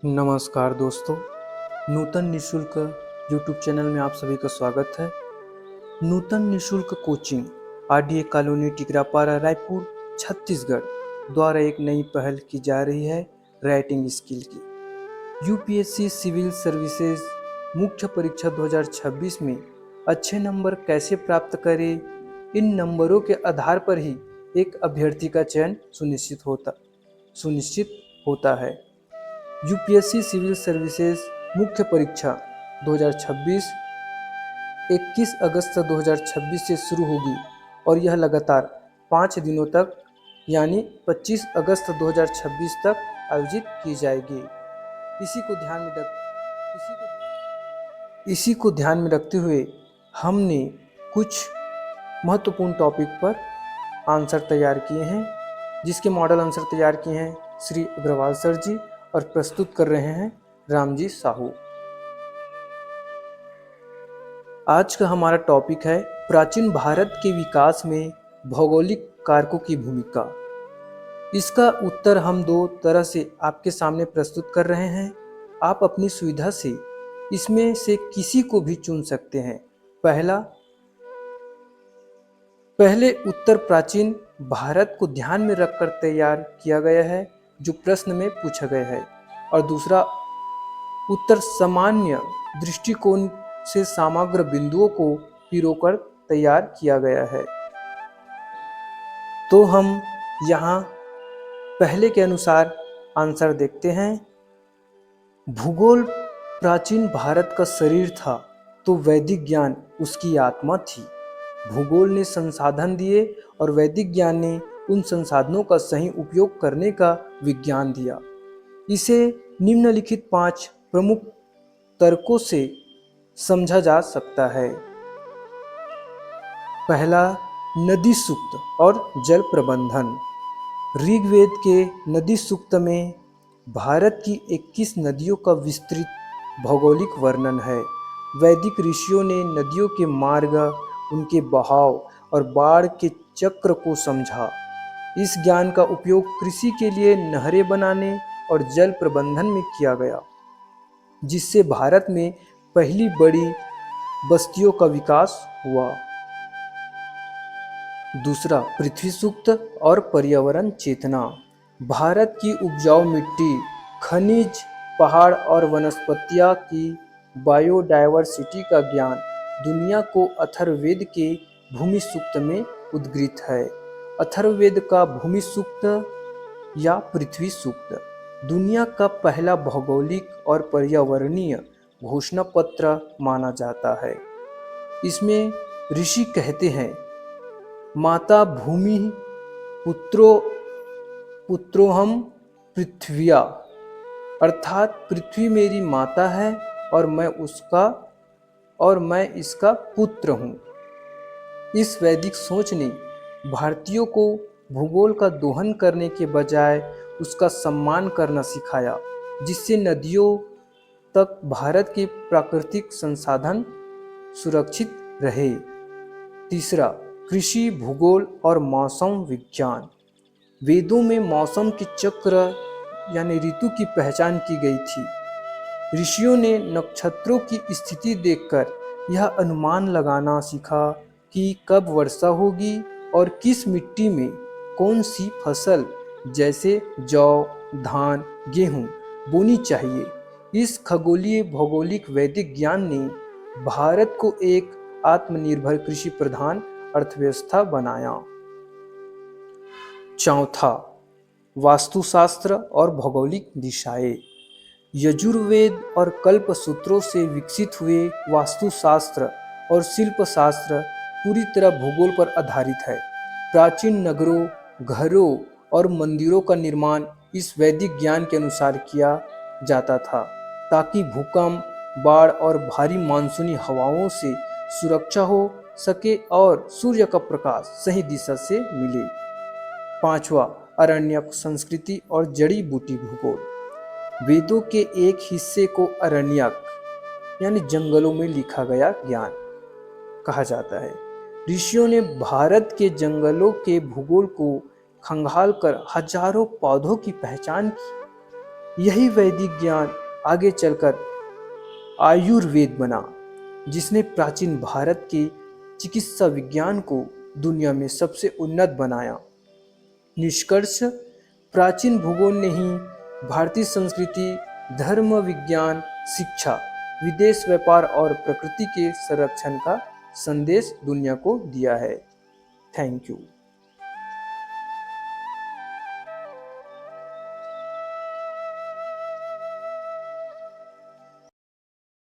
नमस्कार दोस्तों, नूतन निशुल्क यूट्यूब चैनल में आप सभी का स्वागत है। नूतन निशुल्क coaching RDA colony Tikrapara Raipur Chhattisgarh द्वारा एक नई पहल की जा रही है राइटिंग स्किल की। यूपीएससी सिविल सर्विसेज मुख्य परीक्षा 2026 में अच्छे नंबर कैसे प्राप्त करें, इन नंबरों के आधार पर ही एक अभ्यर्थी का चयन सुनिश्चित होता है। यूपीएससी सिविल सर्विसेज मुख्य परीक्षा 2026 21 अगस्त 2026 से शुरू होगी और यह लगातार 5 दिनों तक यानी 25 अगस्त 2026 तक आयोजित की जाएगी। इसी को ध्यान में रखते हुए हमने कुछ महत्वपूर्ण टॉपिक पर आंसर तैयार किए हैं, जिसके मॉडल आंसर तैयार किए हैं श्री अग्रवाल सर जी और प्रस्तुत कर रहे हैं रामजी साहू। आज का हमारा टॉपिक है प्राचीन भारत के विकास में भौगोलिक कारकों की भूमिका। इसका उत्तर हम दो तरह से आपके सामने प्रस्तुत कर रहे हैं। आप अपनी सुविधा से इसमें से किसी को भी चुन सकते हैं। पहले उत्तर प्राचीन भारत को ध्यान में रखकर तैयार किया गया है, जो प्रश्न में पूछा गया है, और दूसरा उत्तर सामान्य दृष्टिकोण से समग्र बिंदुओं को पिरोकर तैयार किया गया है। तो हम यहाँ पहले के अनुसार आंसर देखते हैं। भूगोल प्राचीन भारत का शरीर था तो वैदिक ज्ञान उसकी आत्मा थी। भूगोल ने संसाधन दिए और वैदिक ज्ञान ने उन संसाधनों का सही उपयोग करने का विज्ञान दिया। इसे निम्नलिखित 5 प्रमुख तर्कों से समझा जा सकता है। पहला, नदी सूक्त और जल प्रबंधन। ऋग्वेद के नदी सूक्त में भारत की 21 नदियों का विस्तृत भौगोलिक वर्णन है। वैदिक ऋषियों ने नदियों के मार्ग, उनके बहाव और बाढ़ के चक्र को समझा। इस ज्ञान का उपयोग कृषि के लिए नहरें बनाने और जल प्रबंधन में किया गया, जिससे भारत में पहली बड़ी बस्तियों का विकास हुआ। दूसरा, पृथ्वी सूक्त और पर्यावरण चेतना। भारत की उपजाऊ मिट्टी, खनिज, पहाड़ और वनस्पतियां की बायोडायवर्सिटी का ज्ञान दुनिया को अथर्ववेद के भूमि सूक्त में उद्गृत है। अथर्ववेद का भूमि सूक्त या पृथ्वी सूक्त दुनिया का पहला भौगोलिक और पर्यावरणीय घोषणा पत्र माना जाता है। इसमें ऋषि कहते हैं, माता भूमि पुत्रोहम पृथ्व्या, अर्थात पृथ्वी मेरी माता है और मैं इसका पुत्र हूँ। इस वैदिक सोच ने भारतीयों को भूगोल का दोहन करने के बजाय उसका सम्मान करना सिखाया, जिससे नदियों तक भारत के प्राकृतिक संसाधन सुरक्षित रहे। तीसरा, कृषि, भूगोल और मौसम विज्ञान। वेदों में मौसम के चक्र यानी ऋतु की पहचान की गई थी। ऋषियों ने नक्षत्रों की स्थिति देखकर यह अनुमान लगाना सीखा कि कब वर्षा होगी और किस मिट्टी में कौन सी फसल जैसे जौ, धान, गेहूं बोनी चाहिए। इस खगोलीय भौगोलिक वैदिक ज्ञान ने भारत को एक आत्मनिर्भर कृषि प्रधान अर्थव्यवस्था बनाया। चौथा, वास्तुशास्त्र और भौगोलिक दिशाएं। यजुर्वेद और कल्प सूत्रों से विकसित हुए वास्तुशास्त्र और शिल्पशास्त्र पूरी तरह भूगोल पर आधारित है। प्राचीन नगरों, घरों और मंदिरों का निर्माण इस वैदिक ज्ञान के अनुसार किया जाता था, ताकि भूकंप, बाढ़ और भारी मानसूनी हवाओं से सुरक्षा हो सके और सूर्य का प्रकाश सही दिशा से मिले। पांचवा, अरण्यक संस्कृति और जड़ी बूटी भूगोल। वेदों के एक हिस्से को अरण्यक यानी जंगलों में लिखा गया ज्ञान कहा जाता है। ऋषियों ने भारत के जंगलों के भूगोल को खंगाल कर हजारों पौधों की पहचान की। यही वैदिक ज्ञान आगे चलकर आयुर्वेद बना, जिसने प्राचीन भारत के चिकित्सा विज्ञान को दुनिया में सबसे उन्नत बनाया। निष्कर्ष, प्राचीन भूगोल ने ही भारतीय संस्कृति, धर्म, विज्ञान, शिक्षा, विदेश व्यापार और प्रकृति के संरक्षण का संदेश दुनिया को दिया है। Thank you.